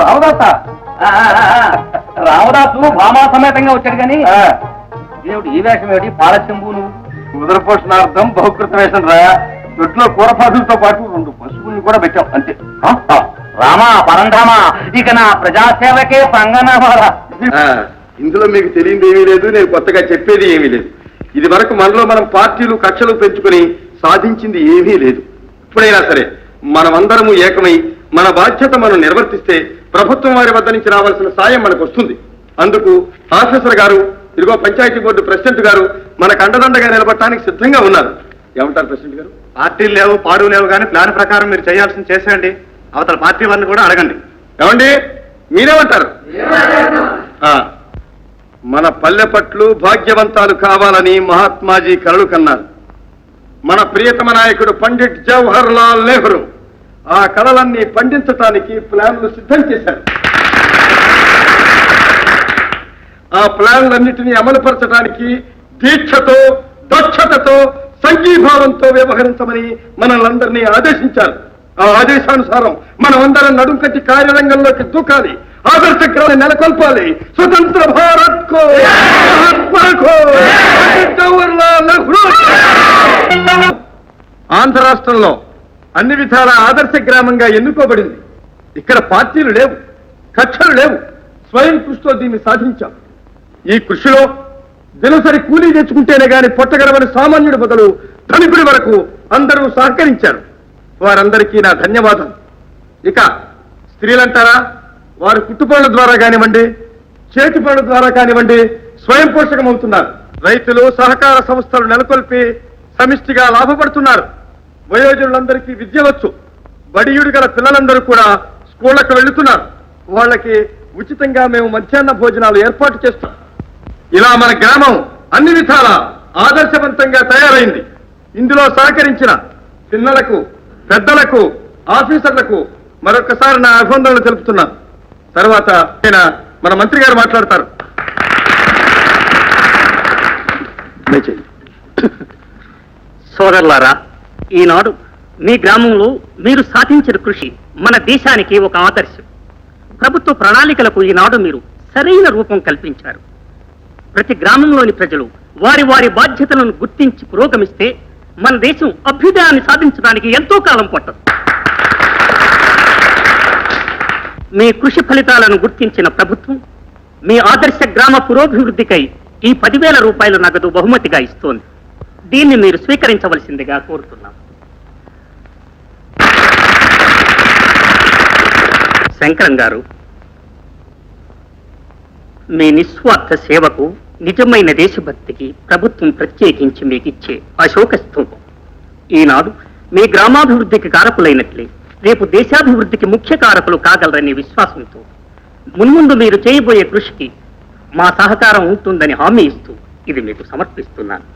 రామదాస రామదాసు భామా సమేతంగా వచ్చాడు కానీ ఏమిటి ఈ వేషం ఏమిటి పాలచెంబు నువ్వు ఉదరపోషణార్థం బహుకృత వేషం రా దొడ్లో కూరపాదులతో పాటు 2 పశువుల్ని కూడా పెట్టాం అంతే రామా పరంధామా ఇక నా ప్రజాసేవకే పంగనామారా ఇందులో మీకు తెలియదు ఏమీ లేదు, నేను కొత్తగా చెప్పేది ఏమీ లేదు. ఇది వరకు మనలో మనం పార్టీలు కక్షలు పెంచుకుని సాధించింది ఏమీ లేదు. ఇప్పుడైనా సరే మనమందరము ఏకమై మన బాధ్యత మనం నిర్వర్తిస్తే ప్రభుత్వం వారి వద్ద నుంచి రావాల్సిన సాయం మనకు వస్తుంది. అందుకు ఆఫీసర్ గారు, ఇదిగో పంచాయతీ బోర్డు ప్రెసిడెంట్ గారు మనకు అండదండగా నిలబడటానికి సిద్ధంగా ఉన్నారు. ఏమంటారు ప్రెసిడెంట్ గారు? పార్టీలు లేవు, పాడు లేవు, కానీ ప్లాన్ ప్రకారం మీరు చేయాల్సింది చేసేయండి. అవతల పార్టీ వారిని కూడా అడగండి. ఏమండి, మీరేమంటారు? మన పల్లె పట్లు భాగ్యవంతాలు కావాలని మహాత్మాజీ కలలు కన్నారు. మన ప్రియతమ నాయకుడు పండిట్ జవహర్ లాల్ నెహ్రూ ఆ కళలన్నీ పండించటానికి ప్లాన్లు సిద్ధం చేశారు. ఆ ప్లాన్లన్నిటినీ అమలుపరచడానికి దీక్షతో, దక్షతతో, సంఘీభావంతో వ్యవహరించమని మనల్ని ఆదేశించారు. ఆ ఆదేశానుసారం మనమందరం నడుం కట్టి కార్యరంగంలోకి దూకాలి, ఆదర్శక్రమాన్ని నెలకొల్పాలి. స్వతంత్ర భారత్ కో, జవహర్లాల్ నెహ్రూ. ఆంధ్ర రాష్ట్రంలో అన్ని విధాల ఆదర్శ గ్రామంగా ఎన్నుకోబడింది. ఇక్కడ పార్టీలు లేవు, కక్షలు లేవు, స్వయం కృషితో దీన్ని సాధించాం. ఈ కృషిలో దినసరి కూలీ తెచ్చుకుంటేనే గాని పొట్టగడవని సామాన్యుడి మొదలు ధనికుడి వరకు అందరూ సహకరించారు. వారందరికీ నా ధన్యవాదాలు. ఇక స్త్రీలంటారా, వారు కుట్టుపనుల ద్వారా కానివ్వండి, చేతి పనుల ద్వారా కానివ్వండి స్వయం పోషకమవుతున్నారు. రైతులు సహకార సంస్థలు నెలకొల్పి సమిష్టిగా లాభపడుతున్నారు. వయోజనులందరికీ విద్య వచ్చు. బడియుడి గల పిల్లలందరూ కూడా స్కూళ్లకు వెళ్తున్నారు. వాళ్ళకి ఉచితంగా మేము మధ్యాహ్న భోజనాలు ఏర్పాటు చేస్తాం. ఇలా మన గ్రామం అన్ని విధాల ఆదర్శవంతంగా తయారైంది. ఇందులో సహకరించిన పిల్లలకు, పెద్దలకు, ఆఫీసర్లకు మరొకసారి నా అభినందనలు తెలుపుతున్నాను. తర్వాత మన మంత్రి గారు మాట్లాడతారు. సోదరులారా, ఈనాడు మీ గ్రామంలో మీరు సాధించిన కృషి మన దేశానికి ఒక ఆదర్శం. ప్రభుత్వ ప్రణాళికలకు ఈనాడు మీరు సరైన రూపం కల్పించారు. ప్రతి గ్రామంలోని ప్రజలు వారి వారి బాధ్యతలను గుర్తించి పురోగమిస్తే మన దేశం అభ్యుదయాన్ని సాధించడానికి ఎంతో కాలం పట్టదు. మీ కృషి ఫలితాలను గుర్తించిన ప్రభుత్వం మీ ఆదర్శ గ్రామ పురోభివృద్ధికై ఈ 10,000 రూపాయల నగదు బహుమతిగా ఇస్తోంది. దీన్ని మీరు స్వీకరించవలసిందిగా కోరుతున్నాం. శంకరం గారు, మీ నిస్వార్థ సేవకు, నిజమైన దేశభక్తికి ప్రభుత్వం ప్రత్యేకించి మీకు ఇచ్చే అశోక స్తూపం. ఈనాడు మీ గ్రామాభివృద్ధికి కారకులైనట్లే రేపు దేశాభివృద్ధికి ముఖ్య కారకులు కాగలరనే విశ్వాసంతో మున్ముందు మీరు చేయబోయే కృషికి మా సహకారం ఉంటుందని హామీ ఇస్తూ ఇది మీకు సమర్పిస్తున్నాను.